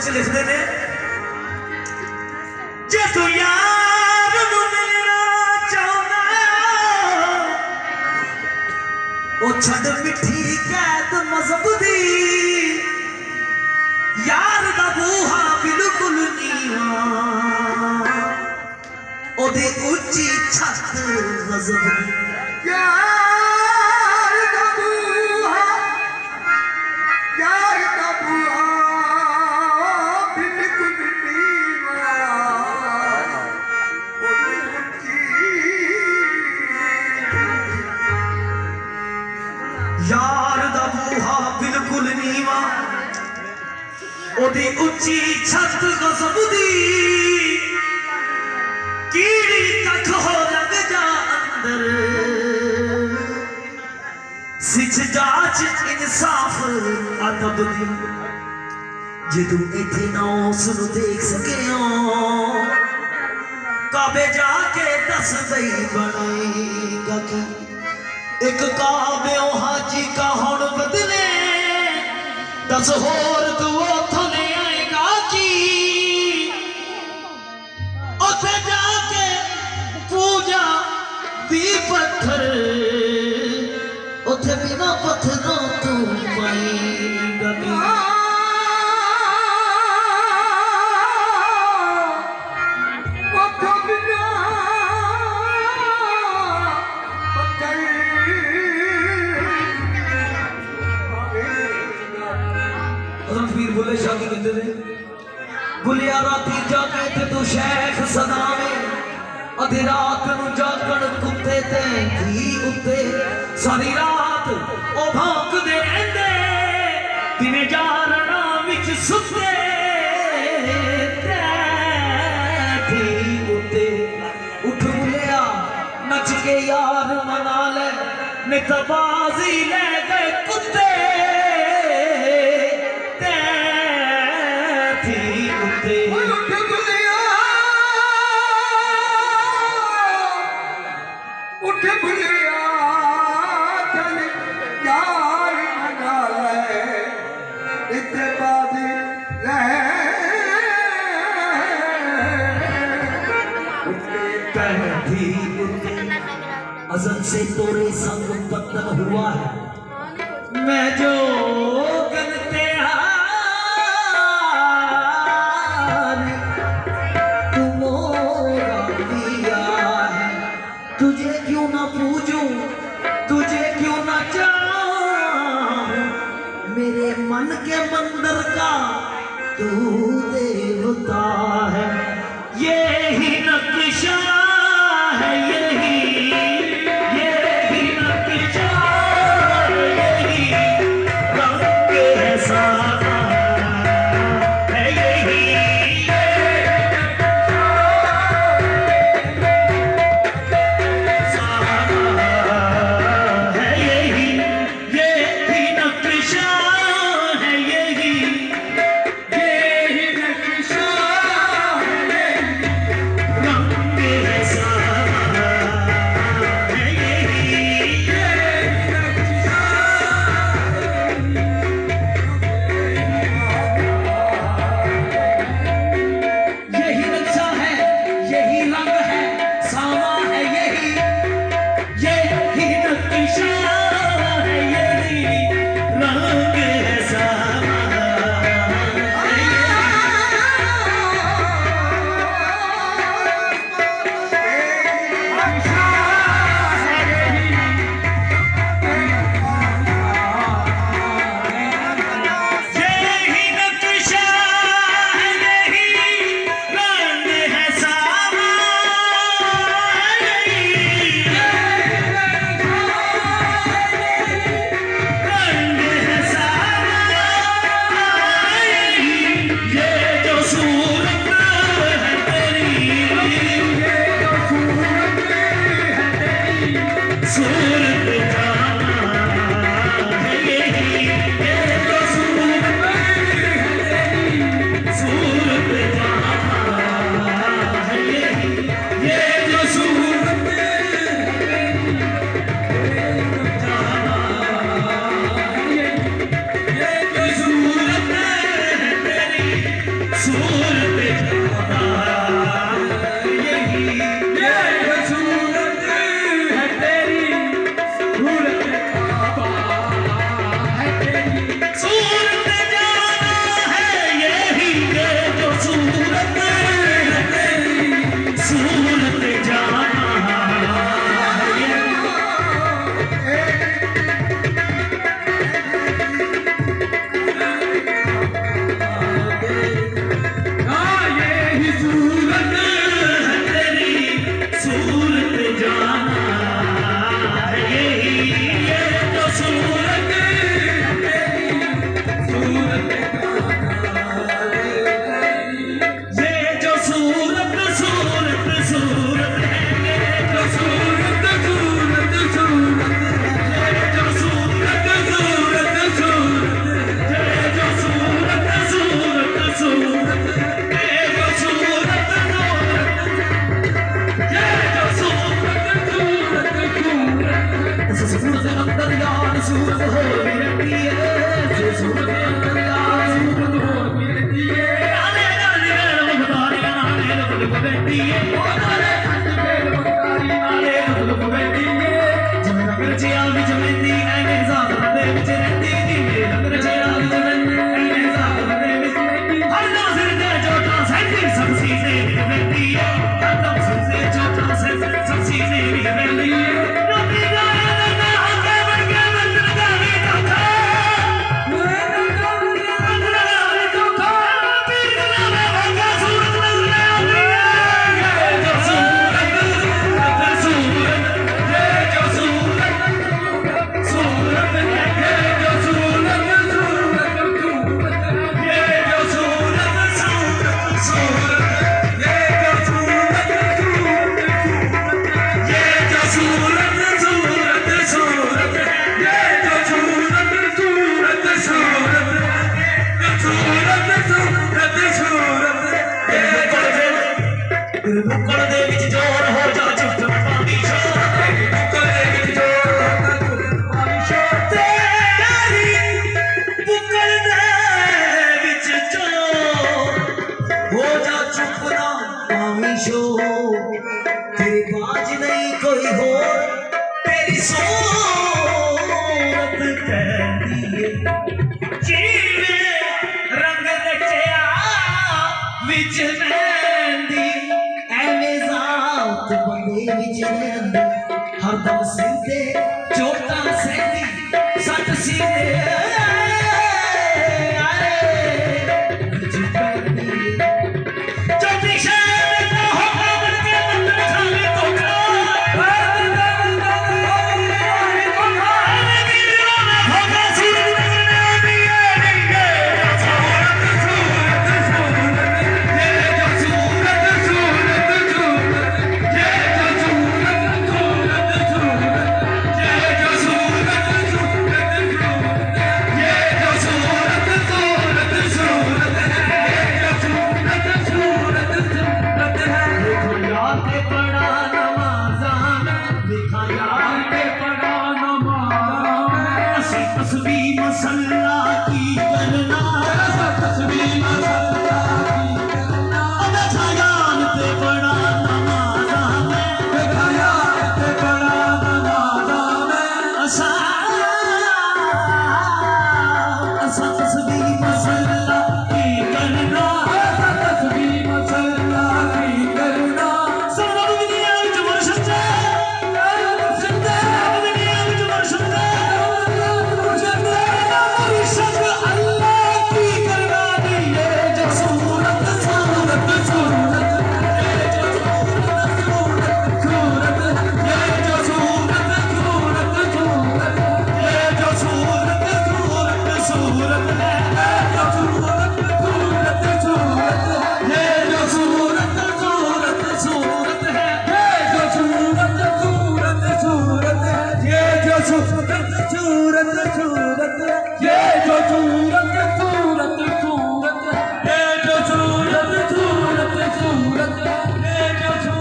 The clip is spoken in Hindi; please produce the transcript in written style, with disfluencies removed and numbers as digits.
लिखते ने जे तू यार नू मिलना चाहना ओ छड़ मिठी कैद मजहब दी यार दा बूहा बिल्कुल नीवा ओदी उच्ची छत गजब दी यार दा बूहा बिल्कुल नीवा ओदी उच्ची यार दा बूहा बिल्कुल नीवा ओदी उच्ची छत गजब दी कीड़ी कख हो लग जा अंदर सिच जाच इंसाफ अदब दी जे तू इथे ना उसनू देख सके काबे जाके दस दई बनाएगा कि एक काबे हाजी का हुण बदले दस होर तू उथों ले आएगा कि उथे जाके पूजा दी पत्थर उथे बिना पत्थरों तू पाएगा कि बुले शाह कहते थे बुलिया राती जाके ते तू शेख सदावे अधी रात नू जागण कुत्ते ते धी उत्ते सारी रात ओ भौंकदे रहिंदे दिने जारना विच सुते धी उत्ते उठ बुलिया नच के यार मना ले नितबाजी ले गए कुत्ते अज़ल से तोरे संग पत्थर हुआ है मैं जो गलते तू मोरा दिया है तुझे क्यों ना पूजूं तुझे क्यों ना चाहूं मेरे मन के मंदिर का तू देवता है यही नक्शा है यही सूरत जाना यही ये सूरत है तेरी, सूरत काबा है तेरी। सूरत जाना है यही ये जो सूरत है तेरी सूरत जाना हाँ यही सूरत तेरी सूरत जाना यही ये जो सूरत सूरत ये जो सूरत सूरत सूरत है ये जो सूरत सूरत सूरत ये जो सूरत सूरत सूरत ये जो सूरत सूरत सूरत ये जो सूरत सूरत ये जो सूरत सूरत अंदर यार सूरत हो भी रहती है सूरत अंदर यार सूरत हो भी रहती है नाले नाले मुखदारी नाले लुक बैठी है नाले खंड के मुखदारी नाले लुक बैठी है जिमें रंग चिया विच मेंदी ऐ मेरे साथ दे विच रहती नी मेरे रंग चिया विच मेंदी ऐ मेरे साथ दे विच रहती हर दम सिर ते चोटा सैंती सब सीने विच बैठी है हर दम सिर ते चोटा सैंती सब सीने विच बैठी है रोटी गाया ना आके बन के मंदिर का भी धोखा ਬੁੱਕਲ ਦੇ ਵਿੱਚ ਜੋਰ ਹੋ ਜਾ ਚੁੱਪ ਪਾਣੀ ਸ਼ੋਰ ਬੁੱਕਲ ਦੇ ਵਿੱਚ ਜੋਰ ਹੋ ਜਾ ਚੁੱਪ ਪਾਣੀ ਸ਼ੋਰ ਤੇਰੀ ਬੁੱਕਲ ਦੇ ਵਿੱਚ ਜੋਰ ਹੋ ਜਾ ਚੁੱਪ ਨਾ ਪਾਣੀ ਸ਼ੋਰ ਤੇਰੀ ਬਾਜ ਨਹੀਂ ਕੋਈ ਹੋਰ ਤੇਰੀ ਸੂਰਤ ਕਹਿੰਦੀ ਏ ਜਿਵੇਂ ਰੰਗ ਰਚਿਆ ਵਿੱਚ ਮਹਿੰਦੀ ਬੰਦੇ ਵਿੱਚ ਰਹਿੰਦੀ ਹਰਦਮ ਸਿੰਦੇ ਚੋਟਾਂ ਸਹਿੰਦੀ ਸੱਟ ਸੀਨੇ